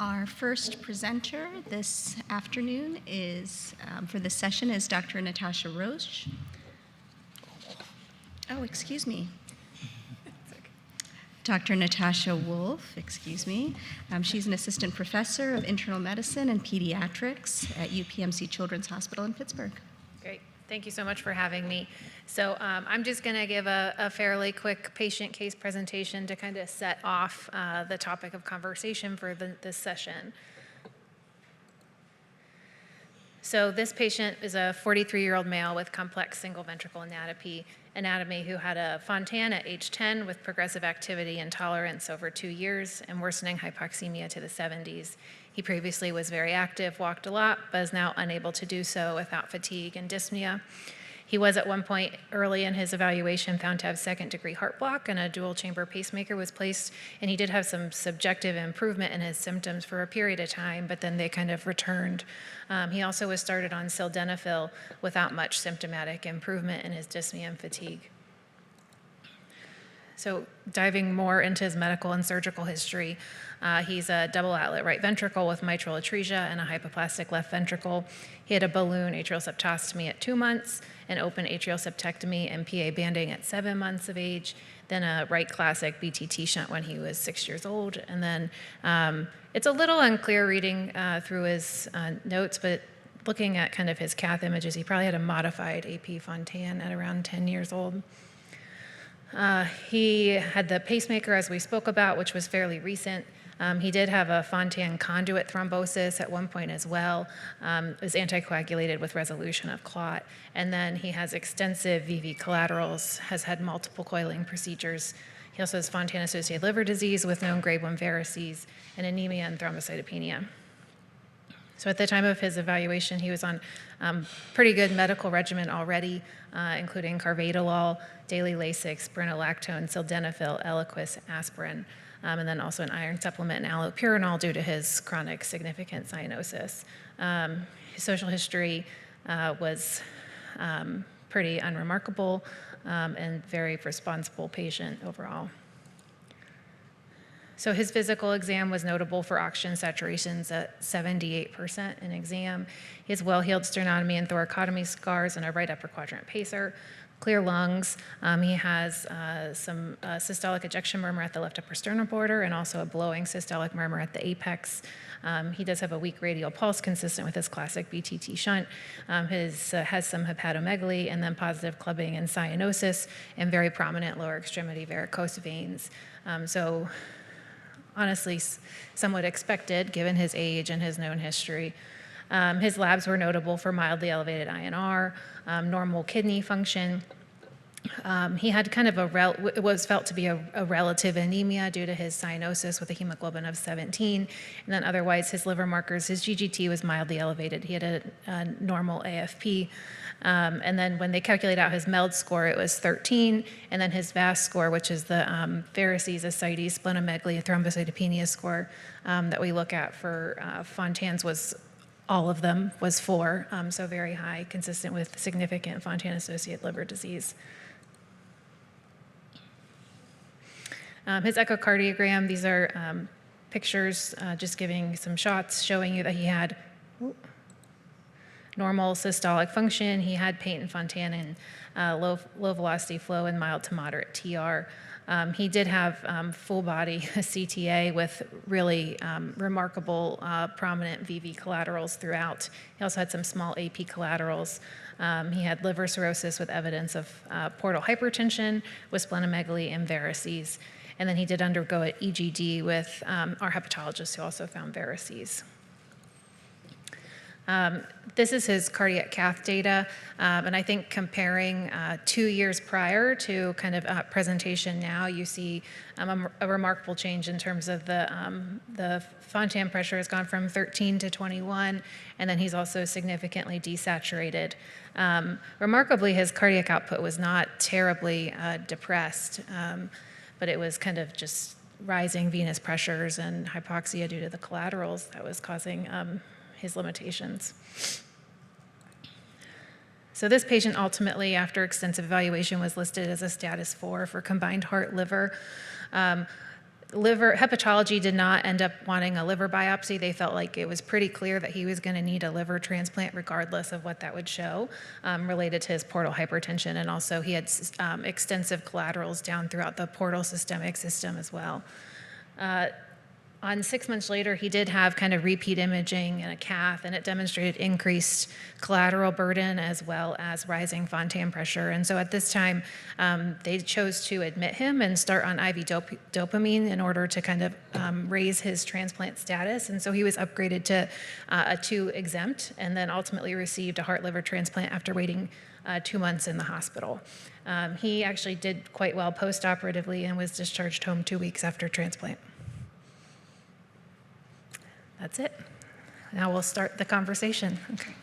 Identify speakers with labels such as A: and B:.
A: Our first presenter this afternoon is, for this session, is Dr. Natasha Roche. Oh, excuse me. Dr. Natasha Wolfe, excuse me. She's an assistant professor of internal medicine and pediatrics at UPMC Children's Hospital in Pittsburgh.
B: Great. Thank you so much for having me. So I'm just going to give a fairly quick patient case presentation to kind of set off the topic of conversation for this session. So this patient is a 43-year-old male with complex single ventricle anatomy who had a Fontan at age 10 with progressive activity and tolerance over 2 years and worsening hypoxemia to the 70s. He previously was very active, walked a lot, but is now unable to do so without fatigue and dyspnea. He was at one point early in his evaluation found to have second-degree heart block, and a dual-chamber pacemaker was placed, and he did have some subjective improvement in his symptoms for a period of time, but then they kind of returned. He also was started on sildenafil without much symptomatic improvement in his dyspnea and fatigue. So diving more into his medical and surgical history, he's a double outlet right ventricle with mitral atresia and a hypoplastic left ventricle. He had a balloon atrial septostomy at 2 months, an open atrial septectomy and PA banding at 7 months of age, then a right classic BTT shunt when he was 6 years old. And then it's a little unclear reading through his notes, but looking at kind of his cath images, he probably had a modified AP Fontan at around 10 years old. He had the pacemaker, as we spoke about, which was fairly recent. He did have a Fontan conduit thrombosis at one point as well. Was anticoagulated with resolution of clot. And then he has extensive VV collaterals, has had multiple coiling procedures. He also has Fontan-associated liver disease with known grade 1 varices and anemia and thrombocytopenia. So at the time of his evaluation, he was on pretty good medical regimen already, including carvedilol, daily Lasix, spironolactone, sildenafil, Eliquis, aspirin, and then also an iron supplement and allopurinol due to his chronic significant cyanosis. His social history was pretty unremarkable and very responsible patient overall. So his physical exam was notable for oxygen saturations at 78% in exam. He has well-healed sternotomy and thoracotomy scars and a right upper quadrant pacer, clear lungs. He has some systolic ejection murmur at the left upper sternal border and also a blowing systolic murmur at the apex. He does have a weak radial pulse consistent with his classic BTT shunt. Has some hepatomegaly and then positive clubbing and cyanosis and very prominent lower extremity varicose veins. So honestly, somewhat expected given his age and his known history. His labs were notable for mildly elevated INR, normal kidney function. He had kind of it was felt to be a relative anemia due to his cyanosis with a hemoglobin of 17. And then otherwise, his liver markers, his GGT was mildly elevated. He had a normal AFP. And then when they calculate out his MELD score, it was 13. And then his VAS score, which is the varices, ascites, splenomegaly, thrombocytopenia score that we look at for Fontans all of them was 4, so very high, consistent with significant Fontan-associated liver disease. His echocardiogram, these are pictures just giving some shots showing you that he had normal systolic function. He had patent Fontan and low velocity flow and mild to moderate TR. He did have full body CTA with really remarkable prominent VV collaterals throughout. He also had some small AP collaterals. He had liver cirrhosis with evidence of portal hypertension with splenomegaly and varices. And then he did undergo an EGD with our hepatologist who also found varices. This is his cardiac cath data, and I think comparing 2 years prior to kind of presentation now, you see a remarkable change in terms of the Fontan pressure has gone from 13 to 21, and then he's also significantly desaturated. Remarkably, his cardiac output was not terribly depressed, but it was kind of just rising venous pressures and hypoxia due to the collaterals that was causing his limitations. So this patient ultimately, after extensive evaluation, was listed as a status 4 for combined heart liver. Hepatology did not end up wanting a liver biopsy. They felt like it was pretty clear that he was going to need a liver transplant regardless of what that would show, related to his portal hypertension. And also he had extensive collaterals down throughout the portal systemic system as well. On 6 months later, he did have kind of repeat imaging and a cath, and it demonstrated increased collateral burden as well as rising Fontan pressure. And so at this time, they chose to admit him and start on IV dopamine in order to kind of raise his transplant status. And so he was upgraded to a 2 exempt, and then ultimately received a heart liver transplant after waiting 2 months in the hospital. He actually did quite well post-operatively and was discharged home 2 weeks after transplant. That's it. Now we'll start the conversation. Okay.